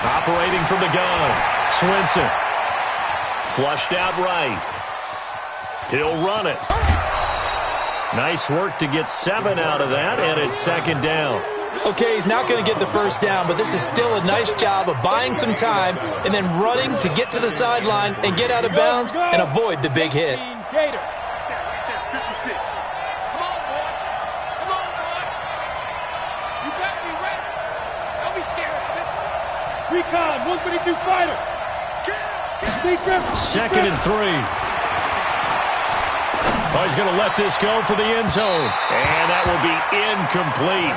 Operating from the gun, Swinson. Flushed out right. He'll run it. Nice work to get 7 out of that, and it's second down. Okay, he's not going to get the first down, but this is still a nice job of buying some time and then running to get to the sideline and get out of bounds and avoid the big hit. Recon, 132 fighter. Second and 3. Oh, he's going to let this go for the end zone. And that will be incomplete.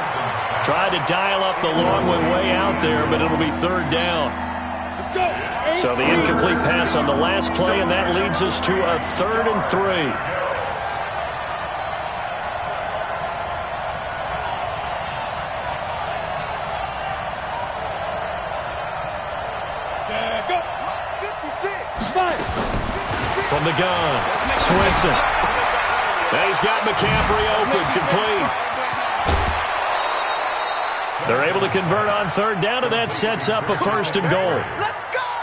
Tried to dial up the long way out there, but it'll be third down. So the incomplete pass on the last play, and that leads us to a 3rd and 3. From the gun, Swinson. Now he's got McCaffrey open, complete. They're able to convert on third down, and that sets up a 1st and goal.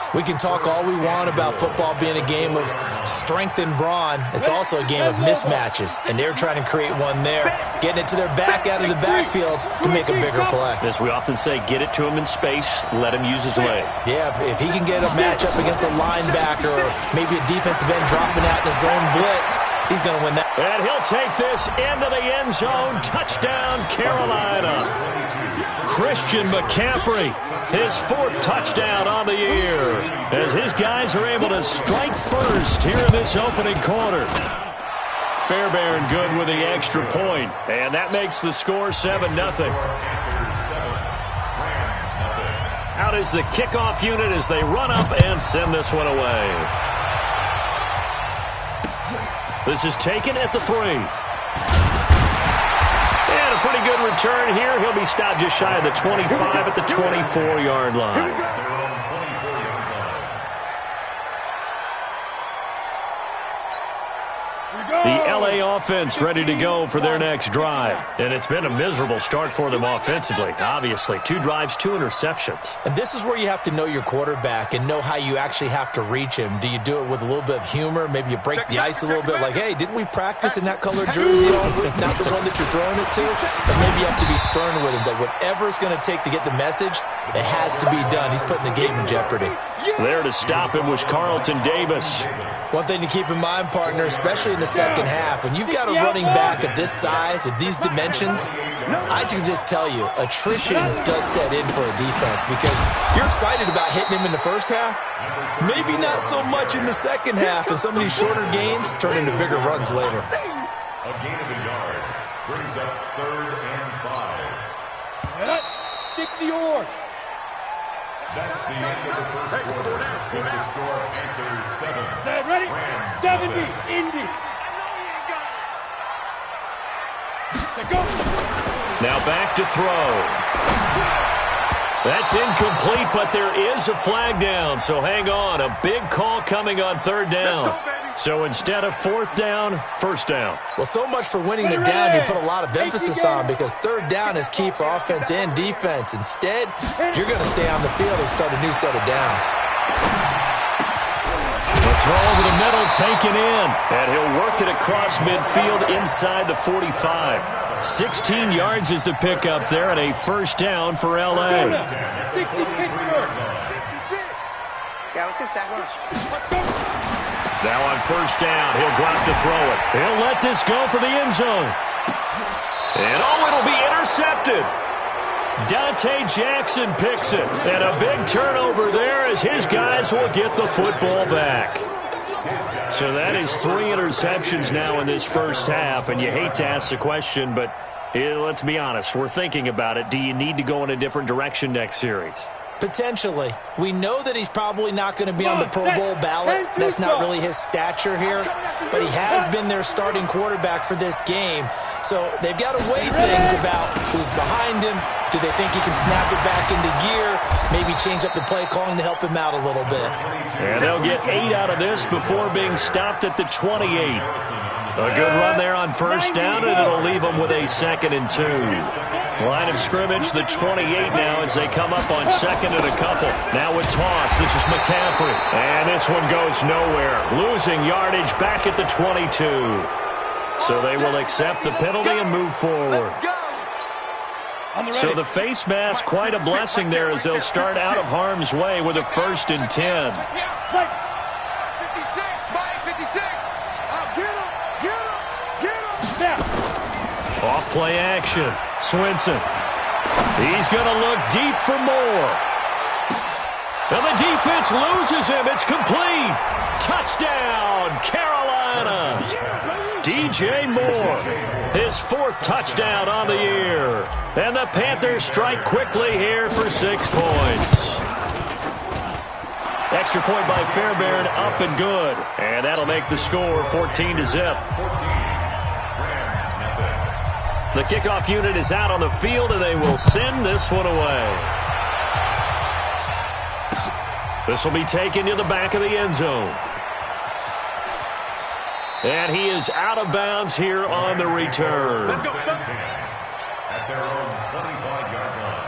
We can talk all we want about football being a game of strength and brawn. It's also a game of mismatches, and they're trying to create one there, getting it to their back out of the backfield to make a bigger play. As we often say, get it to him in space, let him use his leg. Yeah, if he can get a matchup against a linebacker or maybe a defensive end dropping out in his own blitz, he's going to win that. And he'll take this into the end zone. Touchdown, Carolina. Christian McCaffrey, his 4th touchdown on the year, as his guys are able to strike first here in this opening quarter. Fairbairn good with the extra point, and that makes the score 7-0. Out is the kickoff unit as they run up and send this one away. This is taken at the 3. And a pretty good return here. He'll be stopped just shy of the 25 at the 24-yard line. The LA offense ready to go for their next drive. And it's been a miserable start for them offensively. Obviously, 2 drives, 2 interceptions. And this is where you have to know your quarterback and know how you actually have to reach him. Do you do it with a little bit of humor? Maybe you break the ice a little bit like, hey, didn't we practice in that colored jersey all week? Not the one that you're throwing it to? Or maybe you have to be stern with him. But whatever it's going to take to get the message, it has to be done. He's putting the game in jeopardy. There to stop him was Carlton Davis. One thing to keep in mind, partner, especially in the second half, when you've got a running back of this size, of these dimensions, I can just tell you, attrition does set in for a defense because you're excited about hitting him in the first half, maybe not so much in the second half, and some of these shorter gains turn into bigger runs later. A gain of a yard brings up 3rd and 5. 60 or. That's the end of the first quarter. With the score anchors 7. Set, ready? 70, Indy. Set, go. Now back to throw. That's incomplete, but there is a flag down, so hang on. A big call coming on 3rd down. So instead of 4th down, 1st down. Well, so much for winning the down you put a lot of emphasis on because 3rd down is key for offense and defense. Instead, you're going to stay on the field and start a new set of downs. The throw over the middle taken in, and he'll work it across midfield inside the 45. 16 yards is the pickup there, and a 1st down for L.A. 60 Pittsburgh. Yeah, let's get a sack lunch. Now on 1st down, he'll drop to throw it. He'll let this go for the end zone. And it'll be intercepted. Dante Jackson picks it. And a big turnover there as his guys will get the football back. So that is 3 interceptions now in this first half. And you hate to ask the question, but let's be honest. We're thinking about it. Do you need to go in a different direction next series? Potentially. We know that he's probably not going to be on the Pro Bowl ballot. That's not really his stature here. But he has been their starting quarterback for this game. So they've got to weigh things about who's behind him. Do they think he can snap it back into gear? Maybe change up the play calling to help him out a little bit. And they'll get 8 out of this before being stopped at the 28. A good run there on first down, and it'll leave them with a 2nd and 2. Line of scrimmage, the 28 now as they come up on 2nd and a couple. Now with toss, this is McCaffrey. And this one goes nowhere. Losing yardage back at the 22. So they will accept the penalty and move forward. So the face mask, quite a blessing there as they'll start out of harm's way with a 1st and 10. Off play action. Swinson. He's going to look deep for more. And the defense loses him. It's complete. Touchdown, Carolina. DJ Moore, his 4th touchdown on the year. And the Panthers strike quickly here for 6 points. Extra point by Fairbairn, up and good. And that'll make the score 14-0. The kickoff unit is out on the field, and they will send this one away. This will be taken to the back of the end zone. And he is out of bounds here on the return. Let's go. At their own 25-yard line.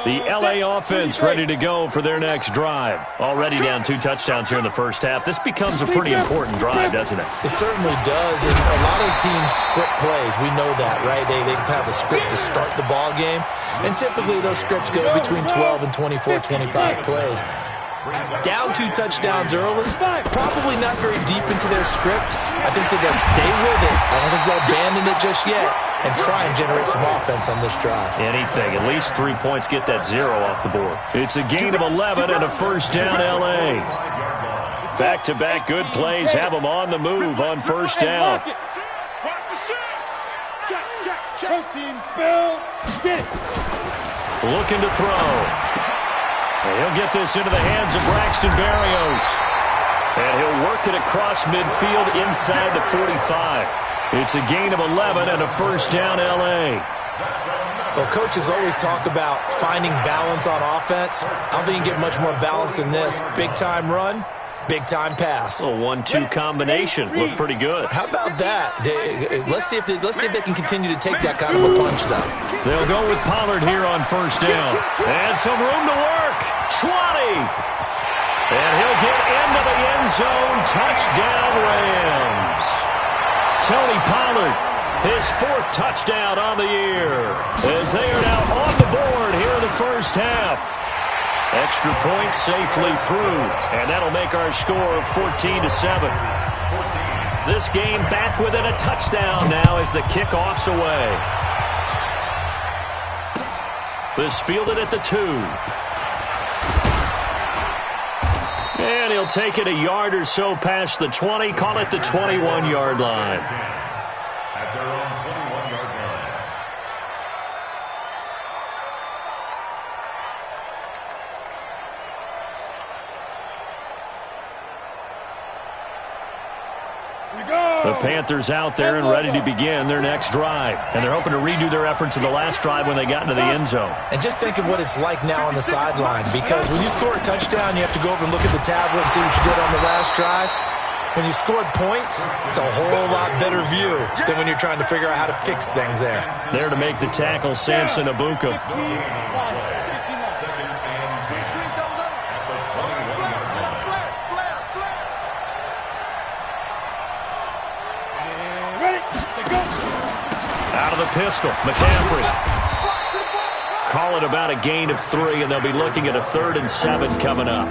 The L.A. offense ready to go for their next drive. Already down 2 touchdowns here in the first half. This becomes a pretty important drive, doesn't it? It certainly does, and a lot of teams script plays. We know that, right? They have a script to start the ball game, and typically those scripts go between 12 and 24, 25 plays. Down 2 touchdowns early, probably not very deep into their script. I think they're going to stay with it. I don't think they'll abandon it just yet and try and generate some offense on this drive. Anything. At least 3 points, get that 0 off the board. It's a gain of 11 and a 1st down L.A. Back-to-back good plays have them on the move on 1st down. Protein spill. Get it. Looking to throw. And he'll get this into the hands of Braxton Berrios. And he'll work it across midfield inside the 45. It's a gain of 11 and a 1st down L.A. Well, coaches always talk about finding balance on offense. I don't think you get much more balance than this. Big-time run, big-time pass. A 1-2 combination. Looked pretty good. How about that? Let's see if they can continue to take that kind of a punch, though. They'll go with Pollard here on 1st down. And some room to work. 20. And he'll get into the end zone. Touchdown, Rams. Tony Pollard, his 4th touchdown on the year. As they are now on the board here in the first half. Extra point safely through. And that'll make our score 14-7. This game back within a touchdown now as the kickoff's away. This fielded at the 2. And he'll take it a yard or so past the 20, call it the 21-yard line. At their own 21-yard line. The Panthers out there and ready to begin their next drive. And they're hoping to redo their efforts in the last drive when they got into the end zone. And just think of what it's like now on the sideline, because when you score a touchdown, you have to go over and look at the tablet and see what you did on the last drive. When you scored points, it's a whole lot better view than when you're trying to figure out how to fix things there. There to make the tackle, Samson Abuka. Out of the pistol, McCaffrey. Call it about a gain of 3, and they'll be looking at a 3rd and 7 coming up.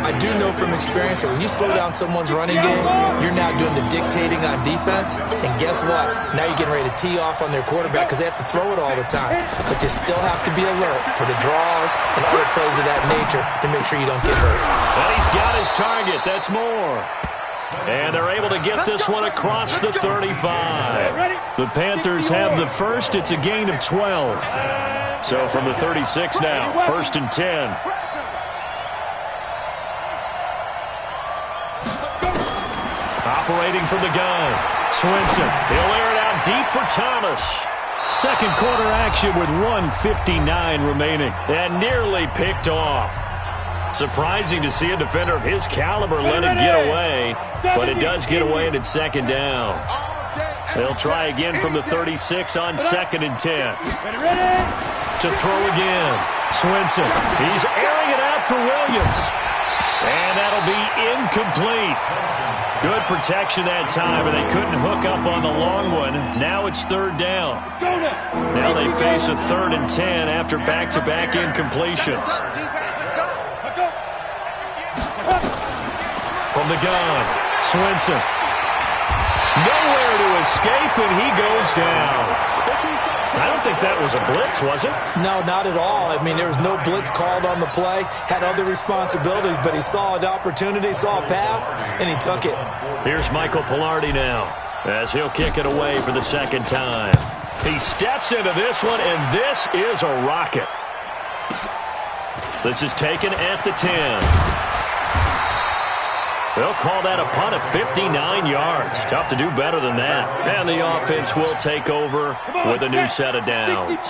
I do know from experience that when you slow down someone's running game, you're now doing the dictating on defense. And guess what? Now you're getting ready to tee off on their quarterback because they have to throw it all the time. But you still have to be alert for the draws and other plays of that nature to make sure you don't get hurt. And he's got his target. That's more. And they're able to get this one across the 35. The Panthers have the first. It's a gain of 12. So from the 36 now, 1st and 10. Operating from the gun. Swinson. He'll air it out deep for Thomas. Second quarter action with 1:59 remaining. And nearly picked off. Surprising to see a defender of his caliber let it get away, but it does get away and it's second down. They'll try again from the 36 on 2nd and 10. To throw again. Swinson. He's airing it out for Williams. And that'll be incomplete. Good protection that time, and they couldn't hook up on the long one. Now it's 3rd down. Now they face a 3rd and 10 after back-to-back incompletions. From the gun, Swinson. Nowhere to escape, and he goes down. I don't think that was a blitz, was it? No, not at all. I mean, there was no blitz called on the play. Had other responsibilities, but he saw an opportunity, saw a path, and he took it. Here's Michael Pilardi now, as he'll kick it away for the 2nd time. He steps into this one, and this is a rocket. This is taken at the 10. They'll call that a punt of 59 yards. Tough to do better than that. And the offense will take over with a new set of downs.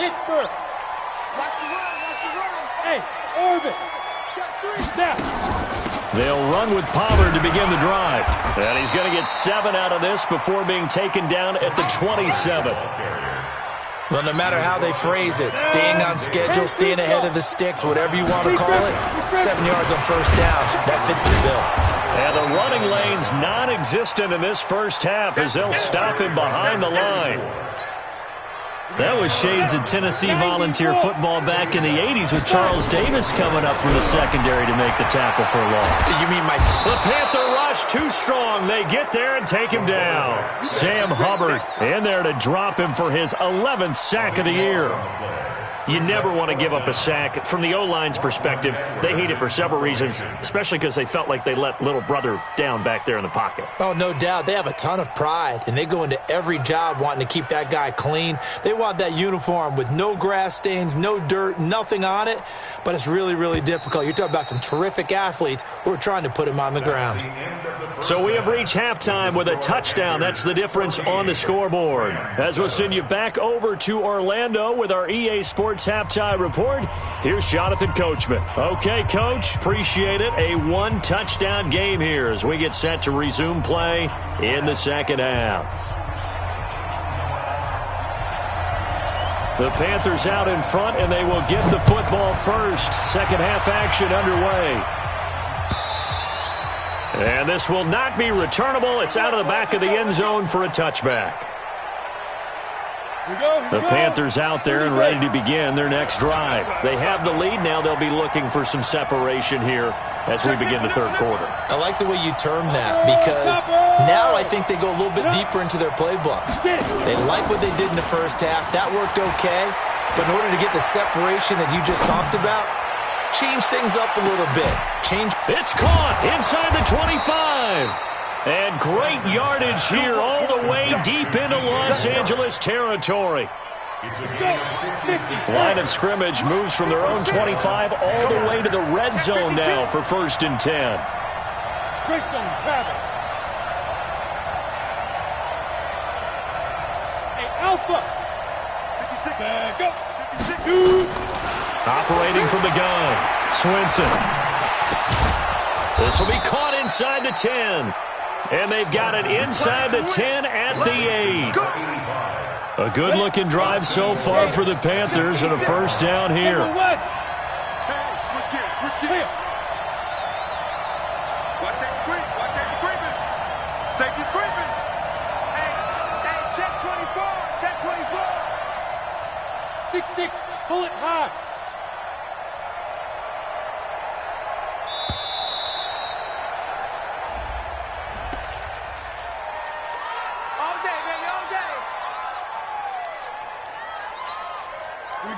They'll run with Pollard to begin the drive. And he's going to get 7 out of this before being taken down at the 27. Well, no matter how they phrase it, staying on schedule, staying ahead of the sticks, whatever you want to call it, 7 yards on 1st down, that fits the bill. And the running lane's non-existent in this first half as they'll stop him behind the line. That was shades of Tennessee volunteer football back in the 80s with Charles Davis coming up from the secondary to make the tackle for a loss. You mean The Panther rush too strong. They get there and take him down. Sam Hubbard in there to drop him for his 11th sack of the year. You never want to give up a sack. From the O-line's perspective, they hate it for several reasons, especially because they felt like they let little brother down back there in the pocket. Oh, no doubt. They have a ton of pride, and they go into every job wanting to keep that guy clean. They want that uniform with no grass stains, no dirt, nothing on it, but it's really, really difficult. You're talking about some terrific athletes who are trying to put him on the ground. So we have reached halftime with a touchdown. That's the difference on the scoreboard. As we'll send you back over to Orlando with our EA Sports Halftime Report, here's Jonathan Coachman. Okay, Coach, appreciate it. A 1-touchdown game here as we get set to resume play in the second half. The Panthers out in front, and they will get the football first. Second half action underway. And this will not be returnable. It's out of the back of the end zone for a touchback. The Panthers out there and ready to begin their next drive. They have the lead now. They'll be looking for some separation here as we begin the third quarter. I like the way you term that because now I think they go a little bit deeper into their playbook. They like what they did in the first half. That worked okay. But in order to get the separation that you just talked about, change things up a little bit. It's caught inside the 25. And great yardage here all the way deep into Los Angeles territory. Line of scrimmage moves from their own 25 all the way to the red zone now for 1st and 10. Operating from the gun, Swinson. This will be caught inside the 10. And they've got it inside the 10 at the 8. A good-looking drive so far for the Panthers and a first down here. Watch that creep. Watch that creeping. Safety's creeping. Hey, check 24. Check 24. 6'6", pull it high.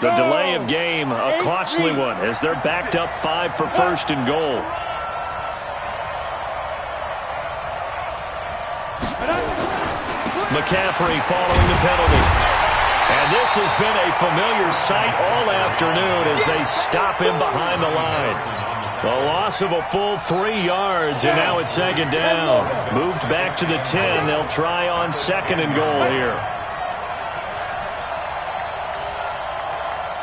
The delay of game, a costly one, as they're backed up 5 for 1st and goal. McCaffrey following the penalty. And this has been a familiar sight all afternoon as they stop him behind the line. A loss of a full 3 yards, and now it's second down. Moved back to the 10. They'll try on 2nd and goal here.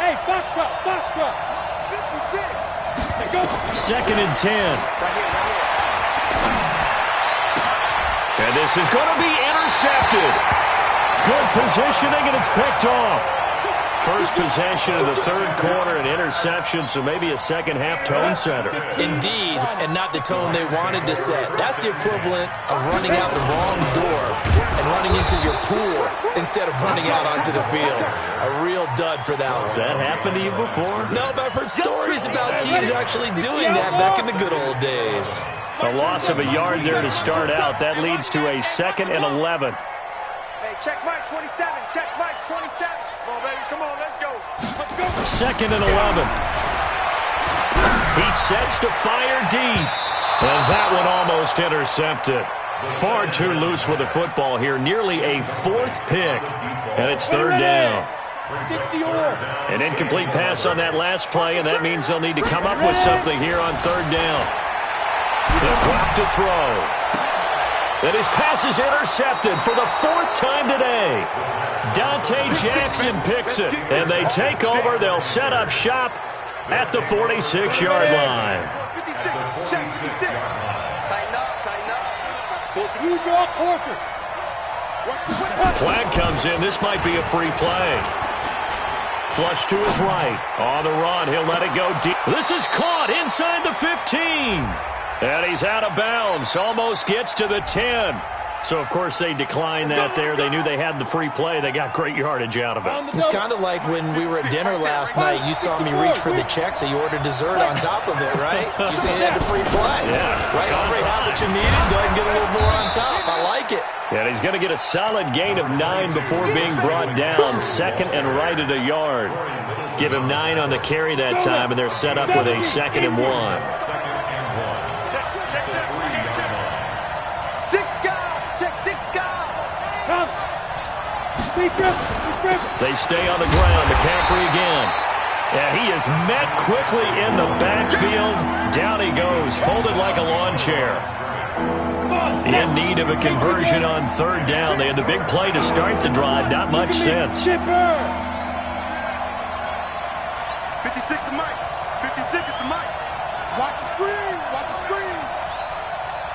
Hey, Foxtrot, Foxtrot. 56. 2nd and 10. And this is going to be intercepted. Good positioning, and it's picked off. First possession of the third quarter, an interception, so maybe a second-half tone setter. Indeed, and not the tone they wanted to set. That's the equivalent of running out the wrong door and running into your pool instead of running out onto the field. A real dud for that one. Has that happened to you before? No, but I've heard stories about teams actually doing that back in the good old days. A loss of a yard there to start out. That leads to a 2nd and 11. Hey, check Mike 27. Check Mike 27. Come on, baby. Come on, let's go. Let's go. 2nd and 11. He sets to fire deep. And that one almost intercepted. Far too loose with the football here. Nearly a 4th pick. And it's 3rd down. An incomplete pass on that last play, and that means they'll need to come up with something here on 3rd down. They'll drop to throw. And his pass is intercepted for the 4th time today. Dante Jackson picks it, and they take over. They'll set up shop at the 46-yard line. 56. Check 56. Tighten up, tighten up. You draw closer. Flag comes in. This might be a free play. Flush to his right. On the run. He'll let it go deep. This is caught inside the 15. And he's out of bounds. Almost gets to the 10. So, of course, they declined that there. They knew they had the free play. They got great yardage out of it. It's kind of like when we were at dinner last night. You saw me reach for the check, so you ordered dessert on top of it, right? You said you had the free play. Yeah. Right? Already have what you needed. Go ahead and get a little more on top. I like it. And he's going to get a solid gain of 9 before being brought down. 2nd and right at a yard. Give him 9 on the carry that time, and they're set up with a 2nd and 1. They stay on the ground. McCaffrey again. And he is met quickly in the backfield. Down he goes, folded like a lawn chair. In need of a conversion on 3rd down. They had the big play to start the drive. Not much sense. 56 to Mike. 56 is the Mike. Watch the screen. Watch the screen.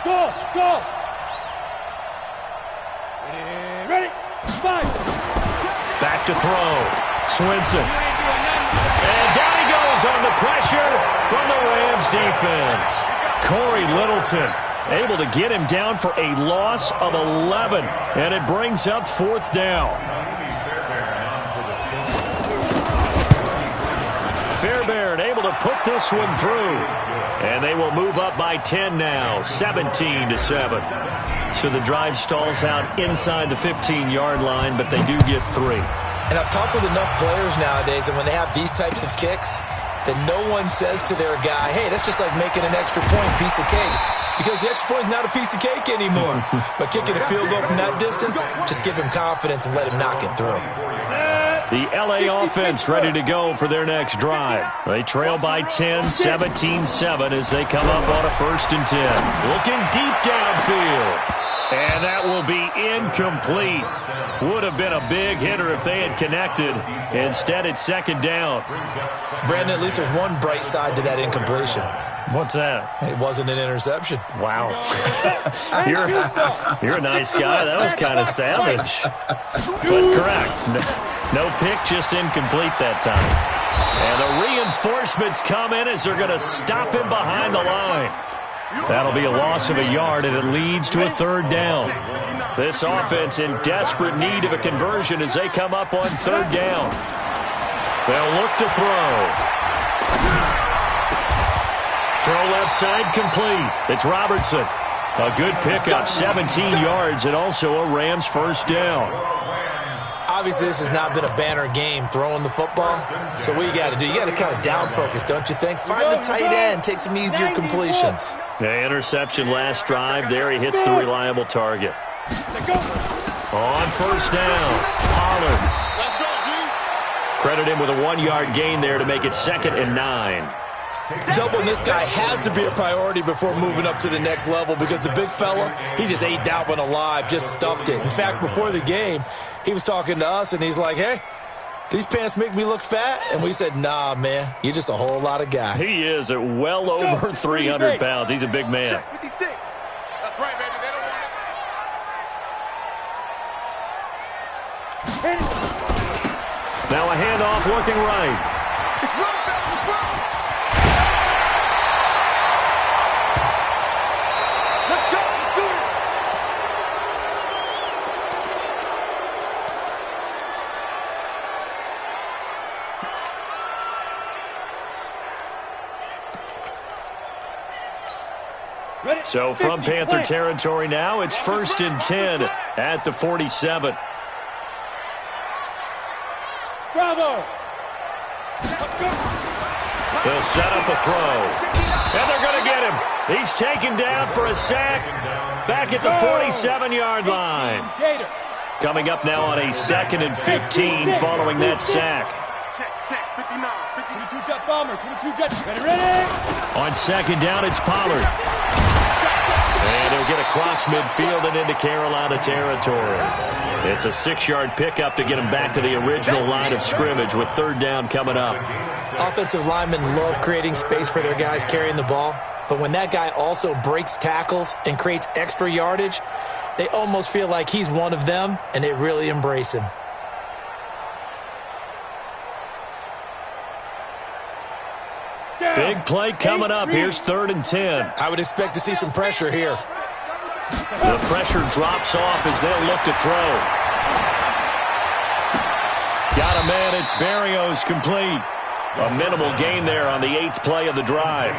Go. Go. Ready. 5. Back to throw. Swinson. And down he goes on the pressure from the Rams defense. Corey Littleton able to get him down for a loss of 11. And it brings up 4th down. Fairbairn able to put this one through. And they will move up by 10 now, 17-7. So the drive stalls out inside the 15-yard line, but they do get 3. And I've talked with enough players nowadays that when they have these types of kicks, that no one says to their guy, hey, that's just like making an extra point, piece of cake. Because the extra point is not a piece of cake anymore. But kicking a field goal from that distance, just give him confidence and let him knock it through. The LA offense ready to go for their next drive. They trail by 10, 17-7 as they come up on a 1st and 10. Looking deep downfield. And that will be incomplete. Would have been a big hitter if they had connected. Instead, it's 2nd down. Brandon, at least there's one bright side to that incompletion. What's that? It wasn't an interception. Wow. You're a nice guy. That was kind of savage. But correct. No pick, just incomplete that time. And the reinforcements come in as they're going to stop him behind the line. That'll be a loss of a yard, and it leads to a 3rd down. This offense in desperate need of a conversion as they come up on 3rd down. They'll look to throw. Throw left side complete. It's Robertson. A good pickup, 17 yards, and also a Rams 1st down. Obviously, this has not been a banner game throwing the football. So what you got to do, you got to kind of down focus, don't you think? Find the tight end, take some easier completions. The interception last drive. There he hits the reliable target. On 1st down, Pollard. Credit him with a 1-yard gain there to make it 2nd and 9. Doubling this guy has to be a priority before moving up to the next level because the big fella, he just ate that one alive, just stuffed it. In fact, before the game, he was talking to us, and he's like, hey, These pants make me look fat. And we said, nah, man, you're just a whole lot of guy. He is at well over 300 pounds. He's a big man. Check 56. That's right, baby. They don't want it. Now a handoff looking right. It's run, baby. It's run. Let's go. Let's do it. So from Panther territory now, it's 1st and 10 at the 47. Bravo. They'll set up a throw. And they're going to get him. He's taken down for a sack back at the 47-yard line. Coming up now on a 2nd and 15 following that sack. Check. 59. 22 jet bomber. 22 jet. Ready. On 2nd down, it's Pollard. And he'll get across midfield and into Carolina territory. It's a 6-yard pickup to get him back to the original line of scrimmage with 3rd down coming up. Offensive linemen love creating space for their guys carrying the ball. But when that guy also breaks tackles and creates extra yardage, they almost feel like he's one of them, and they really embrace him. Big play coming up. Here's 3rd and 10. I would expect to see some pressure here. The pressure drops off as they'll look to throw. Got a man. It's Berrios complete. A minimal gain there on the 8th play of the drive.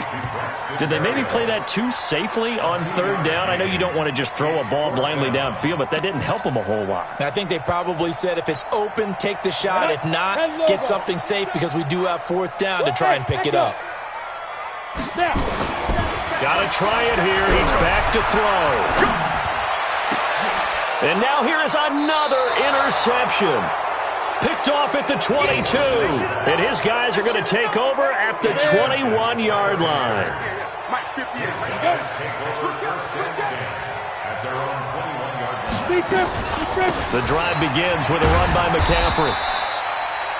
Did they maybe play that too safely on 3rd down? I know you don't want to just throw a ball blindly downfield, but that didn't help them a whole lot. I think they probably said if it's open, take the shot. If not, get something safe because we do have 4th down to try and pick it up. Got to try it here. He's back to throw. And now here is another interception. Picked off at the 22. And his guys are going to take over at the 21-yard line. Mike 58. Switch up. At their own 21-yard line. The drive begins with a run by McCaffrey.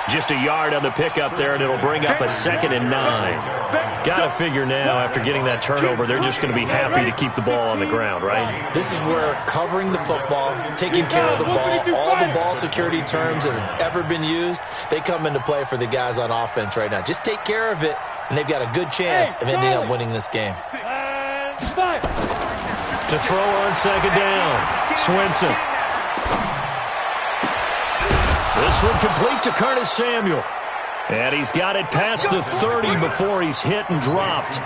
Just a yard on the pickup there, and it'll bring up a 2nd and 9. Got to figure now, after getting that turnover, they're just going to be happy to keep the ball on the ground, right? This is where covering the football, taking care of the ball, all the ball security terms that have ever been used, they come into play for the guys on offense right now. Just take care of it, and they've got a good chance of ending up winning this game. To throw on 2nd down, Swinson. This one complete to Curtis Samuel. And he's got it past the 30 before he's hit and dropped.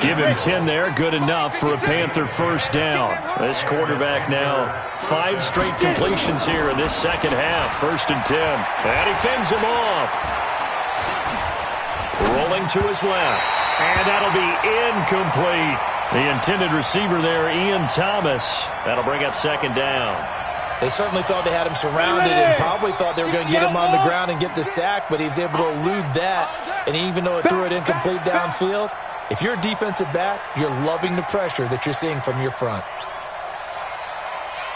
Give him 10 there, good enough for a Panther 1st down. This quarterback now, 5 straight completions here in this 2nd half, 1st and 10. And he fends him off. Rolling to his left. And that'll be incomplete. The intended receiver there, Ian Thomas. That'll bring up 2nd down. They certainly thought they had him surrounded and probably thought they were going to get him on the ground and get the sack, but he was able to elude that. And even though it threw it incomplete downfield, if you're a defensive back, you're loving the pressure that you're seeing from your front.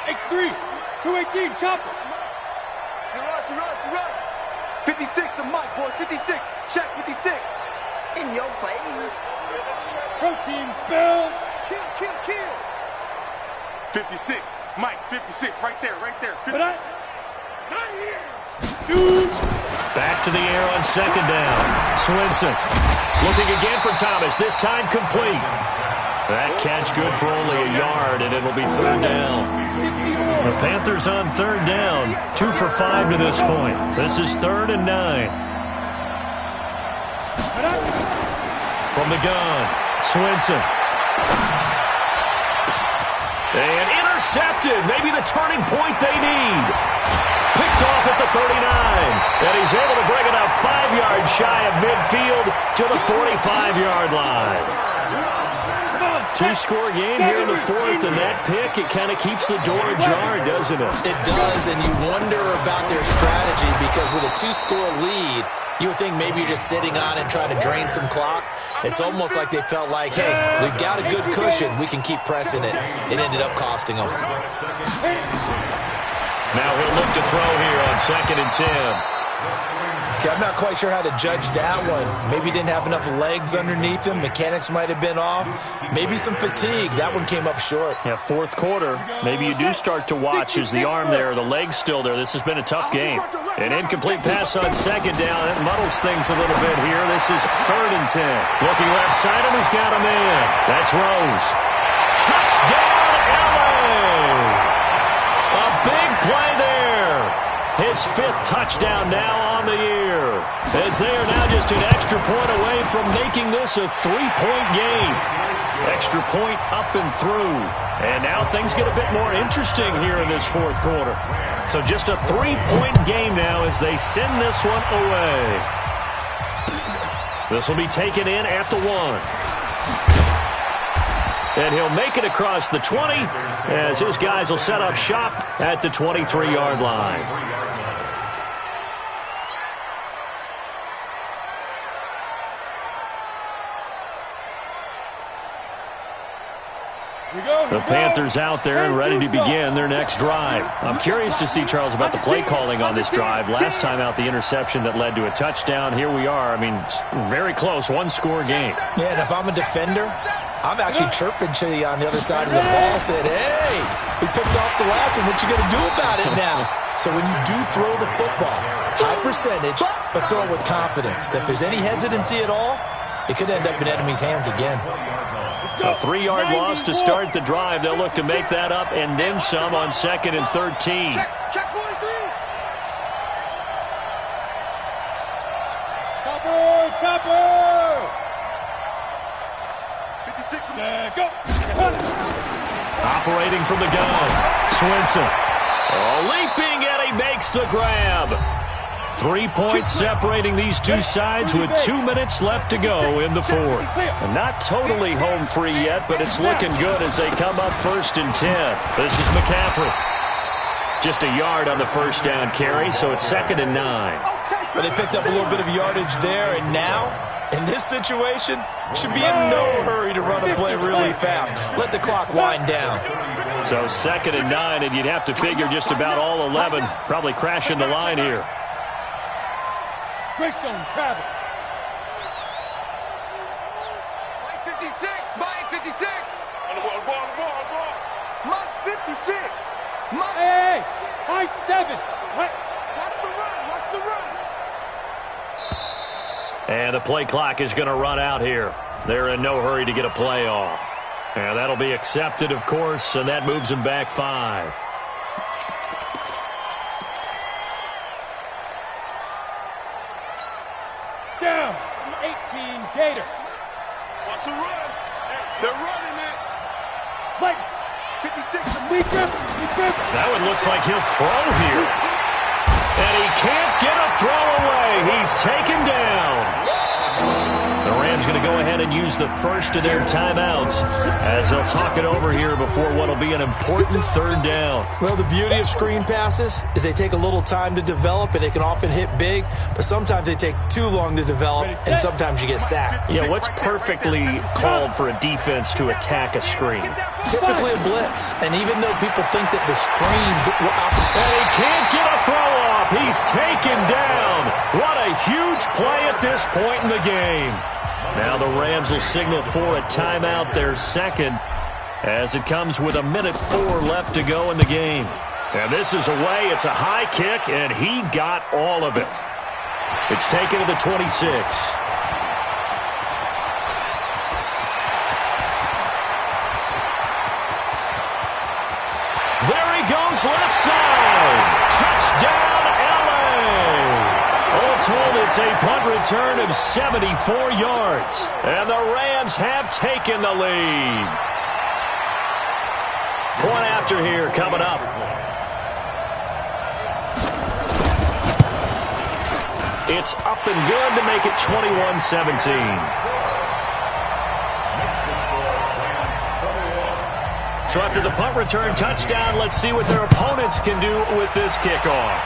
X3, 218, chopper. You run. 56 to Mike, boys. 56. Check 56. In your face. Protein spill. Kill. 56. Mike, 56. Right there. 56. But not here. Shoot. Back to the air on 2nd down. Swinson looking again for Thomas. This time complete. That catch good for only a yard, and it'll be 3rd down. The Panthers on 3rd down. 2 for 5 to this point. This is 3rd and 9. From the gun, Swinson. And intercepted. Maybe the turning point they need. Picked off at the 39. And he's able to bring it up 5 yards shy of midfield to the 45-yard line. 2-score game here in the 4th, and that pick, it kind of keeps the door ajar, doesn't it? It does, and you wonder about their strategy because with a 2-score lead, you would think maybe you're just sitting on it trying to drain some clock. It's almost like they felt like, hey, we've got a good cushion. We can keep pressing it. It ended up costing them. Now he'll look to throw here on 2nd and 10. Okay, I'm not quite sure how to judge that one. Maybe he didn't have enough legs underneath him. Mechanics might have been off. Maybe some fatigue. That one came up short. Yeah, fourth quarter. Maybe you do start to watch as the arm there, the leg's still there. This has been a tough game. An incomplete pass on second down. That muddles things a little bit here. This is 3rd and 10. Looking left side, and he's got him in. That's Rose. Touchdown, LA! A big play there. His 5th touchdown now on the year. As they are now just an extra point away from making this a 3-point game. Extra point up and through. And now things get a bit more interesting here in this 4th quarter. So just a 3-point game now as they send this one away. This will be taken in at the 1. And he'll make it across the 20 as his guys will set up shop at the 23-yard line. The Panthers out there and ready to begin their next drive. I'm curious to see, Charles, about the play calling on this drive. Last time out, the interception that led to a touchdown. Here we are. I mean, very close, one-score game. Yeah, and if I'm a defender, I'm actually chirping to you on the other side of the ball, saying, hey, we picked off the last one. What you going to do about it now? So when you do throw the football, high percentage, but throw it with confidence. If there's any hesitancy at all, it could end up in enemy's hands again. A 3-yard loss to start the drive. They'll look to make that up and then some on 2nd and 13. Check 43. Chopper! 56. Go! Operating from the gun. Swinson. Leaping, and he makes the grab. 3 points separating these two sides with 2 minutes left to go in the 4th. And not totally home free yet, but it's looking good as they come up 1st and 10. This is McCaffrey. Just a yard on the first down carry, so it's 2nd and 9. But they picked up a little bit of yardage there, and now, in this situation, should be in no hurry to run a play really fast. Let the clock wind down. So 2nd and 9, and you'd have to figure just about all 11 probably crashing the line here. Greystone travel. Mike 56, Mike 56. Mike 56. Mike. Hey, high 7. Watch the run, watch the run. And the play clock is going to run out here. They're in no hurry to get a play off. And that'll be accepted, of course, and that moves them back 5. Down. 18 Gator. Watch the run. They're running it. Mike. 56. That one looks like he'll throw here. And he can't get a throw away. He's taken down. The Rams going to go ahead and use the first of their timeouts as they'll talk it over here before what will be an important 3rd down. Well, the beauty of screen passes is they take a little time to develop, and they can often hit big, but sometimes they take too long to develop, and sometimes you get sacked. Yeah, what's perfectly called for a defense to attack a screen? Typically a blitz, and even though people think that the screen... And he can't get a throw off. He's taken down. What a huge play at this point in the game. Now the Rams will signal for a timeout, their 2nd, as it comes with 1:04 left to go in the game. And this is away. It's a high kick, and he got all of it. It's taken to the 26. There he goes, left side. Touchdown, LA. All told, it's a punt return of 74 yards. And the Rams have taken the lead. Point after here coming up. It's up and good to make it 21-17. So after the punt return touchdown, let's see what their opponents can do with this kickoff.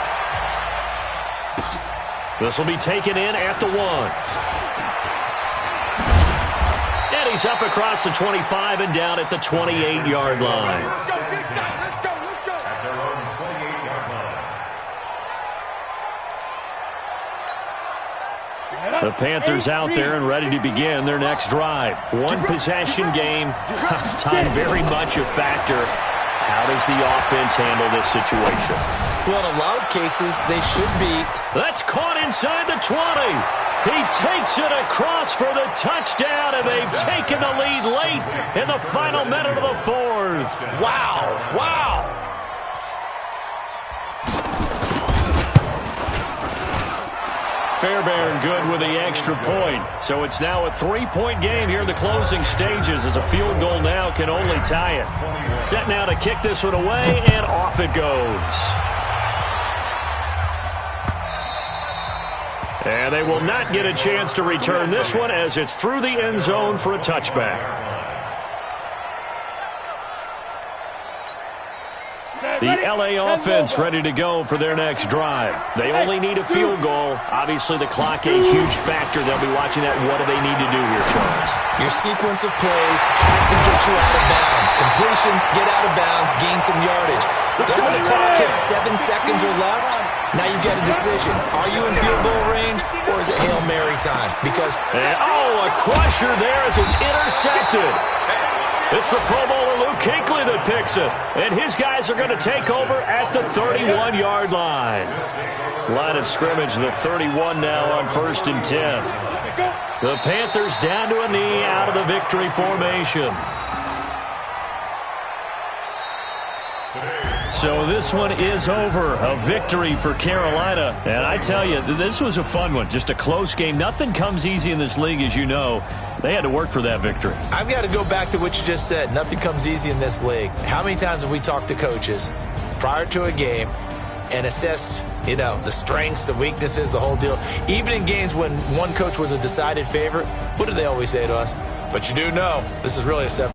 This will be taken in at the 1. And he's up across the 25 and down at the 28-yard line. Let's go, let's go. At their own 28-yard line. The Panthers out there and ready to begin their next drive. One possession game. Time very much a factor. How does the offense handle this situation? Well, in a lot of cases, they should be. That's caught inside the 20. He takes it across for the touchdown, and they've taken the lead late in the final minute of the fourth. Wow. Wow. Fairbairn good with the extra point. So it's now a 3-point game here in the closing stages as a field goal now can only tie it. Set now to kick this one away, and off it goes. And they will not get a chance to return this one as it's through the end zone for a touchback. The LA offense ready to go for their next drive. They only need a field goal. Obviously, the clock a huge factor. They'll be watching that. What do they need to do here, Charles? Your sequence of plays has to get you out of bounds. Completions, get out of bounds, gain some yardage. Then when the clock hits 7 seconds or left, now you get a decision. Are you in field goal range, or is it Hail Mary time? Because... a crusher there as it's intercepted. It's the Pro Bowler Luke Kuechly that picks it. And his guys are going to take over at the 31-yard line. Line of scrimmage, the 31 now on 1st and 10. The Panthers down to a knee out of the victory formation. So this one is over. A victory for Carolina. And I tell you, this was a fun one. Just a close game. Nothing comes easy in this league, as you know. They had to work for that victory. I've got to go back to what you just said. Nothing comes easy in this league. How many times have we talked to coaches prior to a game and assessed, the strengths, the weaknesses, the whole deal? Even in games when one coach was a decided favorite, what do they always say to us? But you do know this is really a 7